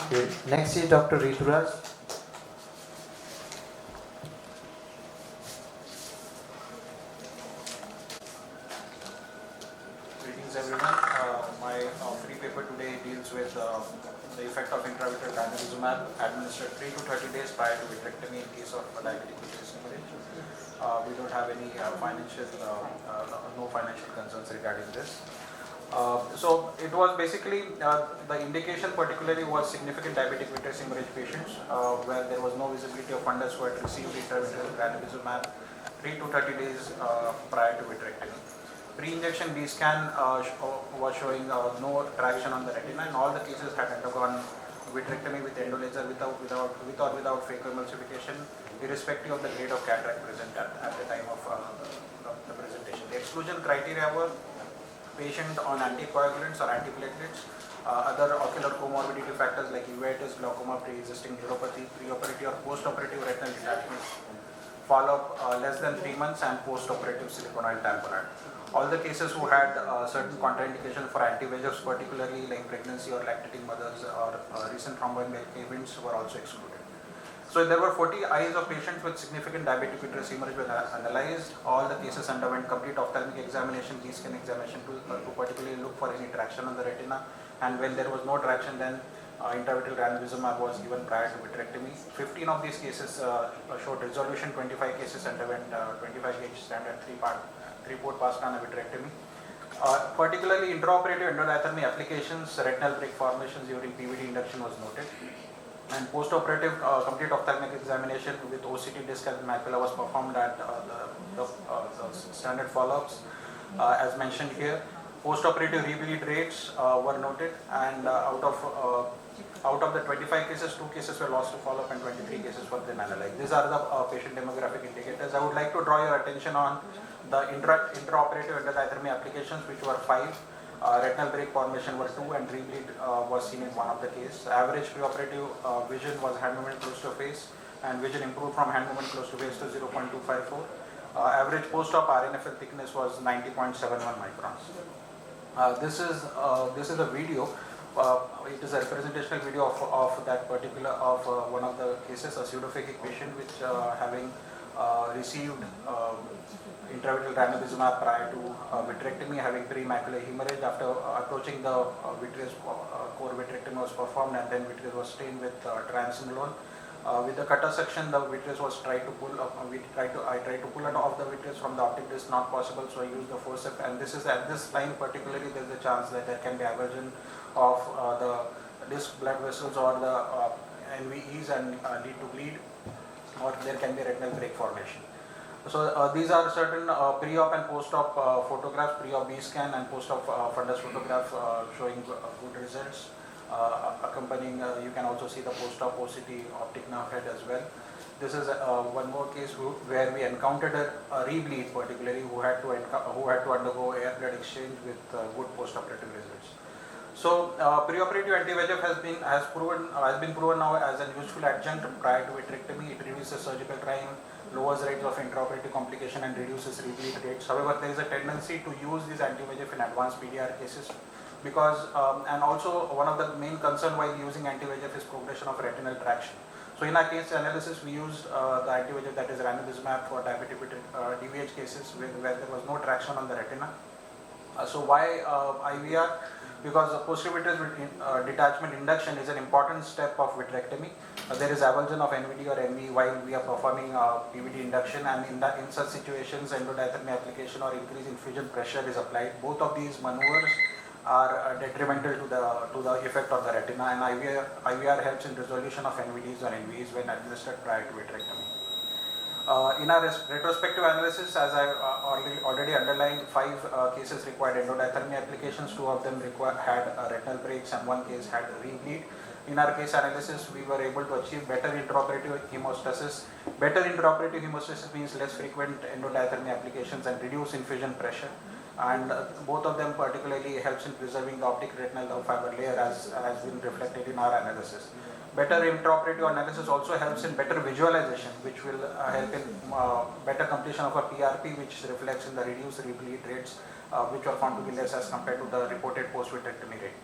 Okay. Next is Dr. Rituraj. Greetings everyone. My free paper today deals with the effect of intravitreal ranibizumab administered 3 to 30 days prior to vitrectomy in case of diabetic vitreous hemorrhage. We don't have any no financial concerns regarding this. So it was basically the indication particularly was significant diabetic vitreous hemorrhage patients where there was no visibility of fundus who had received intravitreal ranibizumab 3 to 30 days prior to vitrectomy. Pre-injection B-scan was showing no traction on the retina, and all the cases had undergone vitrectomy with endolaser with or without phacoemulsification, irrespective of the grade of cataract present at the time of the presentation. The exclusion criteria were patient on anticoagulants or antiplatelets, other ocular comorbidity factors like uveitis, glaucoma, pre-existing neuropathy, preoperative or post-operative retinal detachment, follow-up less than 3 months, and post-operative siliconoid tamponade. All the cases who had certain contraindications for anti-VEGFs, particularly like pregnancy or lactating mothers or recent thromboembolic events, were also excluded. So there were 40 eyes of patients with significant diabetic vitreous hemorrhage were analyzed. All the cases underwent complete ophthalmic examination, B-scan examination to particularly look for any traction on the retina. And when there was no traction, then intravitreal ranibizumab was given prior to vitrectomy. 15 of these cases showed resolution. 25 cases underwent 25-gauge standard 3-port Pastana vitrectomy. Particularly intraoperative endodiathermy applications, retinal break formations during PVD induction was noted. And post-operative complete ophthalmic examination with OCT disc and macula was performed at the standard follow-ups as mentioned here. Post-operative rebleed rates were noted, and out of the 25 cases, 2 cases were lost to follow-up and 23 cases were then analyzed. These are the patient demographic indicators. I would like to draw your attention on the intraoperative endodiathermy applications, which were 5. Retinal break formation were 2, and rebleed was seen in one of the cases. Average preoperative vision was hand movement close to face, and vision improved from hand movement close to face to 0.254. Average post-op RNFL thickness was 90.71 microns. This is a video. It is a representational video of that particular one of the cases, a pseudophakic patient which having received intravitreal ranibizumab prior to vitrectomy, having pre-macular hemorrhage. After approaching the vitreous core, vitrectomy was performed, and then vitreous was stained with triamcinolone. With the cutter section, the vitreous was tried to pull up. I tried to pull it off the vitreous from the optic disc, not possible, so I used the forceps. And this is at this line particularly, there is a chance that there can be aversion of the disc blood vessels or the NVEs and lead to bleed, or there can be retinal break formation. So these are certain pre-op and post-op photographs, pre-op B-scan and post-op fundus photograph showing good results. Accompanying, you can also see the post-op OCT optic nerve head as well. This is one more case where we encountered a rebleed, particularly who had to undergo air blood exchange with good post-operative results. So preoperative anti-VEGF has been proven now as a useful adjunct prior to vitrectomy. It reduces surgical time, lowers rates of intraoperative complication, and reduces rebleed rates. However, there is a tendency to use these anti-VEGF in advanced PDR cases because, and also one of the main concern while using anti-VEGF is progression of retinal traction. So in our case analysis, we used the anti-VEGF, that is ranibizumab, for diabetic DVH cases where there was no traction on the retina. So why IVR? Because the posterior vitreous detachment induction is an important step of vitrectomy. There is avulsion of NVD or NV while we are performing PVD induction, and in such situations, endodiathermy application or increase in infusion pressure is applied. Both of these maneuvers are detrimental to the effect of the retina, and IVR helps in resolution of NVDs or NVs when administered prior to vitrectomy. In our retrospective analysis, as I already underlined, 5 cases required endodiathermy applications. 2 of them had retinal breaks, and 1 case had rebleed. In our case analysis, we were able to achieve better intraoperative hemostasis. Better intraoperative hemostasis means less frequent endodiathermy applications and reduced infusion pressure. And both of them particularly helps in preserving the optic retinal nerve fiber layer as has been reflected in our analysis. Better intraoperative analysis also helps in better visualization, which will help in better completion of a PRP, which reflects in the reduced rebleed rates, which are found to be less as compared to the reported post-vitrectomy rate.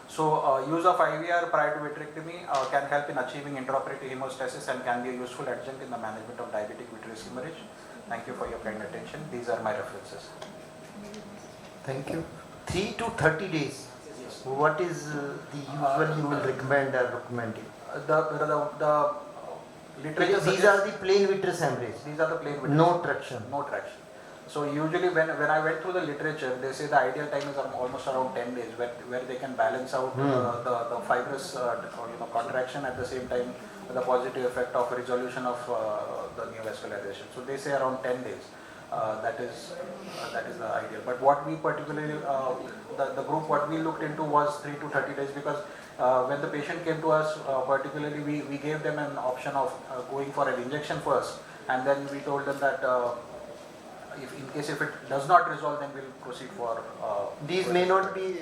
So use of IVR prior to vitrectomy can help in achieving intraoperative hemostasis and can be a useful adjunct in the management of diabetic vitreous hemorrhage. Thank you for your kind attention. These are my references. Thank you. 3 to 30 days. Yes. What is the usual you will recommend or recommend? The literature These are the plain vitreous hemorrhage. these are the plain vitreous. No traction. No traction. So usually when I went through the literature, they say the ideal time is almost around 10 days where they can balance out the fibrous contraction at the same time the positive effect of resolution of the neovascularization. So they say around 10 days. That is the ideal. But what we particularly the group what we looked into was 3 to 30 days because when the patient came to us, particularly we gave them an option of going for an injection first, and then we told them that if it does not resolve, then we'll proceed for. These may not be.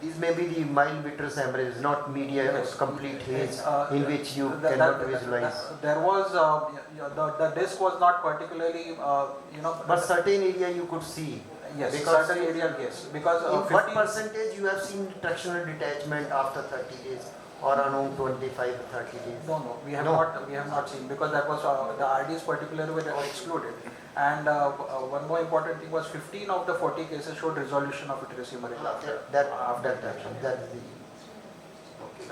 These may be the mild vitreous hemorrhage, not media Yes. complete haze Yes, in which you cannot visualize. There was the disc was not particularly But certain area you could see. yes, because certain area yes, because in what 50 percentage you have seen tractional detachment after 30 days or around 25 to 30 days? No, we have No. not seen because that was the RDs particularly were excluded, and one more important thing was 15 of the 40 cases showed resolution of vitreous hemorrhage after That after traction. That is the. Okay.